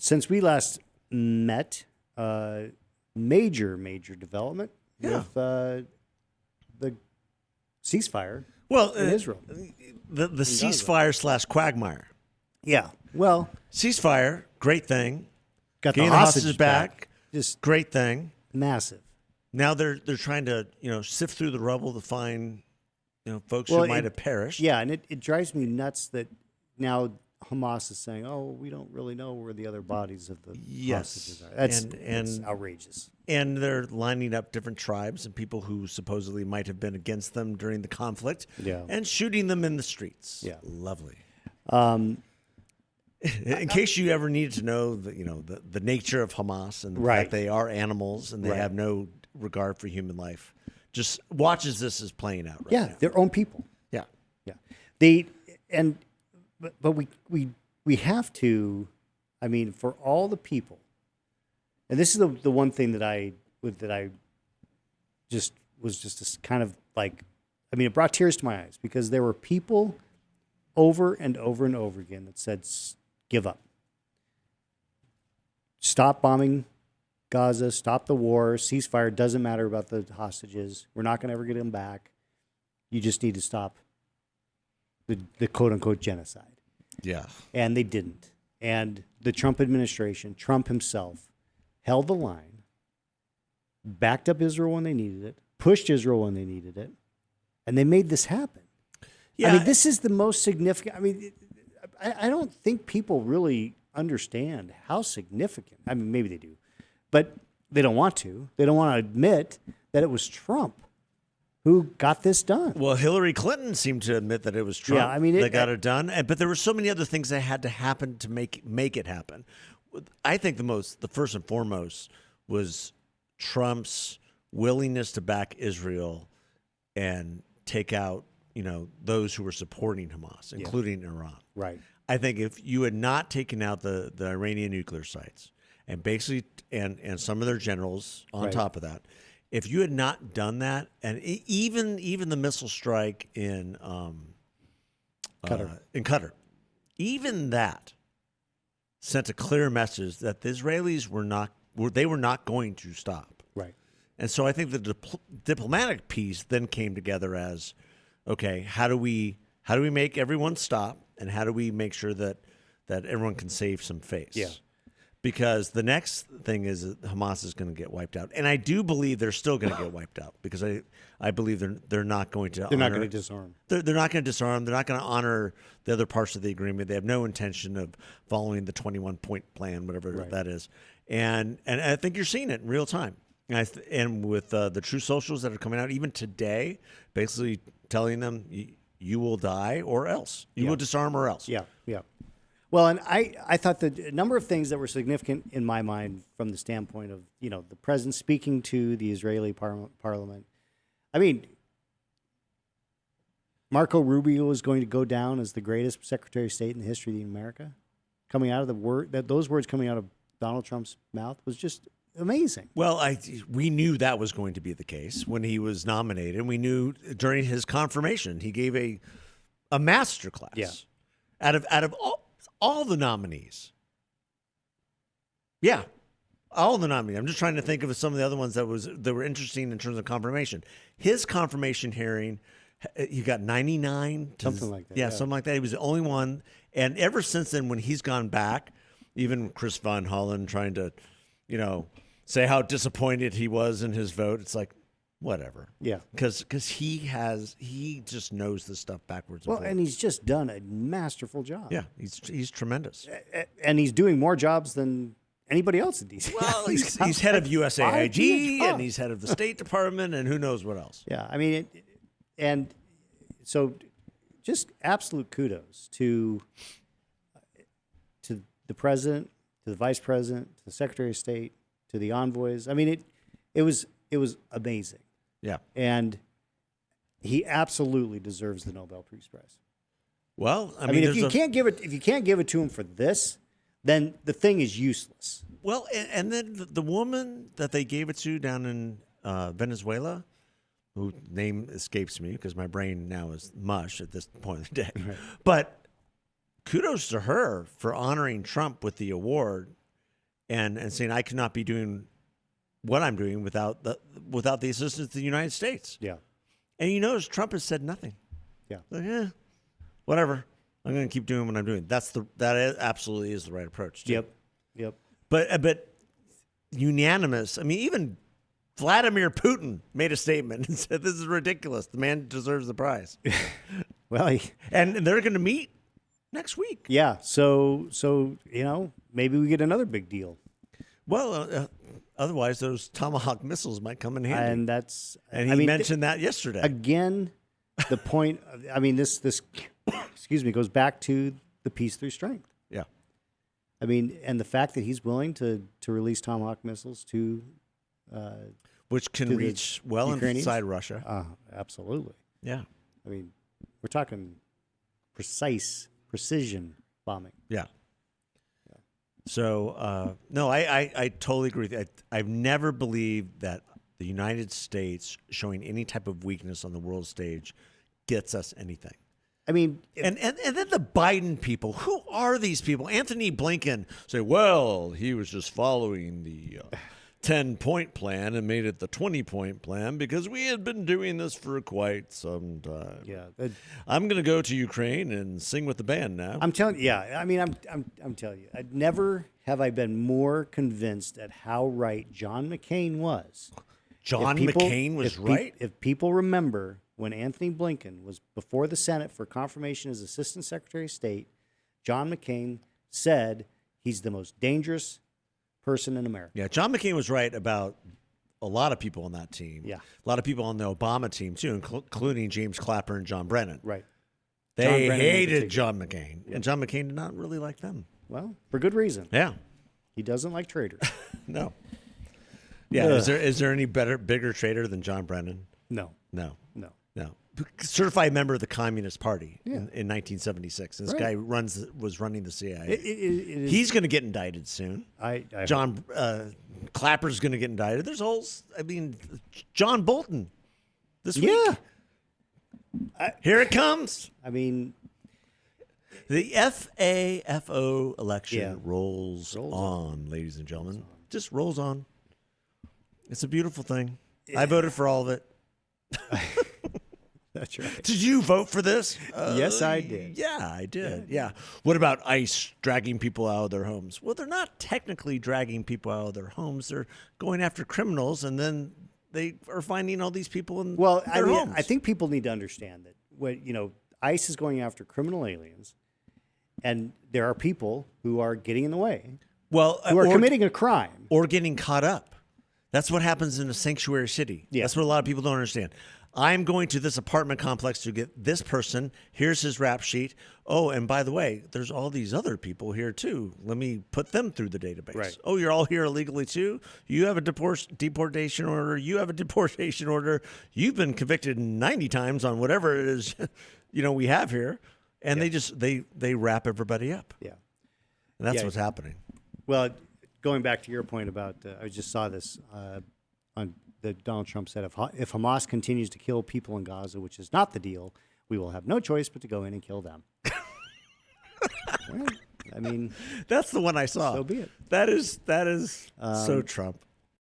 since we last met, major development with the ceasefire in Israel. The ceasefire / quagmire. Yeah. Well, Ceasefire, great thing. got the Getting hostages back, just great thing. massive. Now they're trying to sift through the rubble to find folks who might have perished. Yeah, and it drives me nuts that now Hamas is saying, "Oh, we don't really know where the other bodies of the hostages are." That's outrageous. And they're lining up different tribes and people who supposedly might have been against them during the conflict, and shooting them in the streets. Yeah, lovely. In case you ever needed to know the nature of Hamas and the fact they are animals and they have no regard for human life, just watch as this is playing out. Right now. Their own people. Yeah. But we have to. I mean, for all the people, and this is the one thing that I just kind of like. I mean, it brought tears to my eyes because there were people over and over and over again that said, "Give up. Stop bombing Gaza. Stop the war. Ceasefire. Doesn't matter about the hostages. We're not going to ever get them back. You just need to stop the quote-unquote genocide." Yeah. And they didn't. And the Trump administration, Trump himself, held the line, backed up Israel when they needed it, pushed Israel when they needed it, and they made this happen. Yeah. I mean, this is the most significant. I mean, I don't think people really understand how significant. I mean, maybe they do, but they don't want to. They don't want to admit that it was Trump who got this done. Well, Hillary Clinton seemed to admit that it was Trump that got it done, but there were so many other things that had to happen to make it happen. I think the first and foremost was Trump's willingness to back Israel and take out those who were supporting Hamas, including Iran. Right. I think if you had not taken out the Iranian nuclear sites and basically and some of their generals on top of that, if you had not done that, and even the missile strike in Qatar, even that sent a clear message that the Israelis were not going to stop. Right. And so I think the diplomatic piece then came together as, okay, how do we make everyone stop, and how do we make sure that everyone can save some face? Yeah. Because the next thing is that Hamas is going to get wiped out, and I do believe they're still going to get wiped out because I believe they're not going to. They're not going to disarm. They're not going to disarm. They're not going to honor the other parts of the agreement. They have no intention of following the 21-point plan, whatever that is. And I think you're seeing it in real time. And with the True Socials that are coming out even today, basically telling them you will die or else. You will disarm or else. Yeah. Well, and I thought that a number of things that were significant in my mind from the standpoint of, the president speaking to the Israeli parliament. I mean, Marco Rubio is going to go down as the greatest Secretary of State in the history of America. Coming out of those words coming out of Donald Trump's mouth was just amazing. Well, we knew that was going to be the case when he was nominated. We knew during his confirmation he gave a master class. Yeah. Out of all the nominees. Yeah. All the nominees. I'm just trying to think of some of the other ones that were interesting in terms of confirmation. His confirmation hearing, he got 99. Something like that. Yeah, something like that. He was the only one. And ever since then, when he's gone back, even Chris Von Hollen trying to, say how disappointed he was in his vote, it's like, whatever. Yeah. Because he just knows this stuff backwards and forwards. And he's just done a masterful job. Yeah, he's tremendous. And he's doing more jobs than anybody else in D.C. Well, he's head of USAID, and he's head of the State Department, and who knows what else. Yeah, I mean, and so just absolute kudos to the president, to the vice president, to the Secretary of State, to the envoys. I mean, it was amazing. Yeah, and he absolutely deserves the Nobel Peace Prize. Well, I mean if you can't give it to him for this, then the thing is useless. Well, and then the woman that they gave it to down in Venezuela, whose name escapes me because my brain now is mush at this point in the day. Right. But kudos to her for honoring Trump with the award and saying I could not be doing what I'm doing without the assistance of the United States. Yeah. And you notice Trump has said nothing. Yeah. Like, whatever. I'm going to keep doing what I'm doing. That absolutely is the right approach. Too. Yep. But unanimous. I mean, even Vladimir Putin made a statement and said, "This is ridiculous. The man deserves the prize." Well, and they're going to meet next week. Yeah. So maybe we get another big deal. Well, otherwise those Tomahawk missiles might come in handy. And he mentioned that yesterday. Again, the point. I mean, this excuse me, goes back to the peace through strength. Yeah. I mean, and the fact that he's willing to release Tomahawk missiles to which can reach well inside Russia. Absolutely. Yeah. I mean, we're talking precision bombing. Yeah. So, no, I totally agree with you. I've never believed that the United States showing any type of weakness on the world stage gets us anything. I mean, and then the Biden people, who are these people? Anthony Blinken say, well, he was just following the 10-point plan and made it the 20-point plan because we had been doing this for quite some time. Yeah, I'm going to go to Ukraine and sing with the band now. I'm telling you, yeah. I mean, I'm telling you, I'd never have I been more convinced at how right John McCain was. McCain was right? If people remember when Anthony Blinken was before the Senate for confirmation as Assistant Secretary of State, John McCain said he's the most dangerous person in America. Yeah, John McCain was right about a lot of people on that team. Yeah. A lot of people on the Obama team, too, including James Clapper and John Brennan. Right. They hated John McCain, and John McCain did not really like them. Well, for good reason. Yeah. He doesn't like traitors. No. Yeah, is there any bigger traitor than John Brennan? No. Certified member of the Communist Party Yeah. in 1976. This Right. guy was running the CIA. It He's going to get indicted soon. John Clapper's going to get indicted. There's John Bolton this week. Yeah. Here it comes. I mean, the FAFO election Yeah. rolls on, ladies and gentlemen. Just rolls on. It's a beautiful thing. I voted for all of it. that's right. Did you vote for this? Yes, I did. Yeah, I did. Yeah. What about ICE dragging people out of their homes? Well, they're not technically dragging people out of their homes. They're going after criminals, and then they are finding all these people in their homes. I think people need to understand that ICE is going after criminal aliens, and there are people who are getting in the way. Well, who are committing a crime or getting caught up. That's what happens in a sanctuary city. Yeah. That's what a lot of people don't understand. I'm going to this apartment complex to get this person. Here's his rap sheet. Oh, and by the way, there's all these other people here too. Let me put them through the database. Right. Oh, you're all here illegally too? You have a deportation order. You have a deportation order. You've been convicted 90 times on whatever it is we have here. And they wrap everybody up. Yeah. And that's what's happening. Well, going back to your point about, I just saw this on that Donald Trump said, if Hamas continues to kill people in Gaza, which is not the deal, we will have no choice but to go in and kill them. Well, I mean, that's the one I saw. So be it. That is so Trump.